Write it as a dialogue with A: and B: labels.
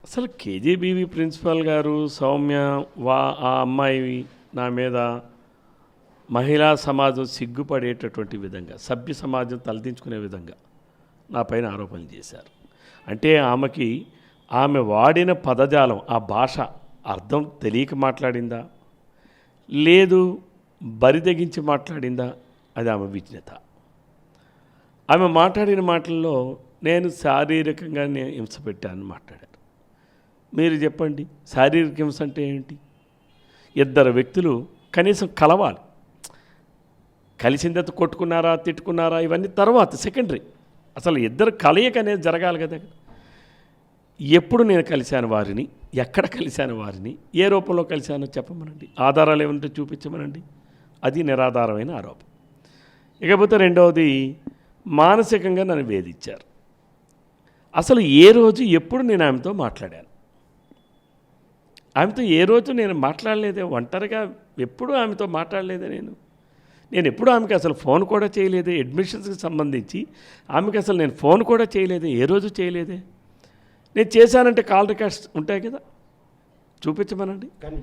A: అసలు KGBV principal గారు సౌమ్య ఆ అమ్మాయి నా మీద మహిళా సమాజం సిగ్గుపడేటటువంటి విధంగా, సభ్య సమాజం తలదించుకునే విధంగా నా పైన ఆరోపణలు చేశారు. అంటే ఆమె వాడిన పదజాలం, ఆ భాష అర్థం తెలియక మాట్లాడిందా, లేదు బరిదెగించి మాట్లాడిందా, అది ఆమె విజ్ఞత. ఆమె మాట్లాడిన మాటల్లో నేను శారీరకంగా హింస పెట్టానని మాట్లాడారు. మీరు చెప్పండి, శారీరక హింస అంటే ఏంటి? ఇద్దరు వ్యక్తులు కనీసం కలవాలి, కలిసిన తర్వాత కొట్టుకున్నారా తిట్టుకున్నారా ఇవన్నీ తర్వాత సెకండరీ. అసలు ఇద్దరు కలయిక అనేది జరగాలి కదా. ఎప్పుడు నేను కలిశాను వారిని, ఎక్కడ కలిశాను వారిని, ఏ రూపంలో కలిశానో చెప్పమనండి, ఆధారాలు ఏమంటే చూపించమనండి. అది నిరాధారమైన ఆరోపణ. ఇకపోతే రెండవది, మానసికంగా నన్ను వేధించారు. అసలు ఏ రోజు ఎప్పుడు నేను ఆమెతో మాట్లాడాను? ఆమెతో ఏ రోజు నేను మాట్లాడలేదే, ఒంటరిగా ఎప్పుడు ఆమెతో మాట్లాడలేదే. నేను ఎప్పుడు ఆమెకి అసలు ఫోన్ కూడా చేయలేదే. అడ్మిషన్స్కి సంబంధించి ఆమెకి అసలు నేను ఫోన్ కూడా చేయలేదే, ఏ రోజు చేయలేదే. నేను చేశానంటే కాల్ రికార్డ్స్ ఉంటాయి కదా, చూపించమనండి.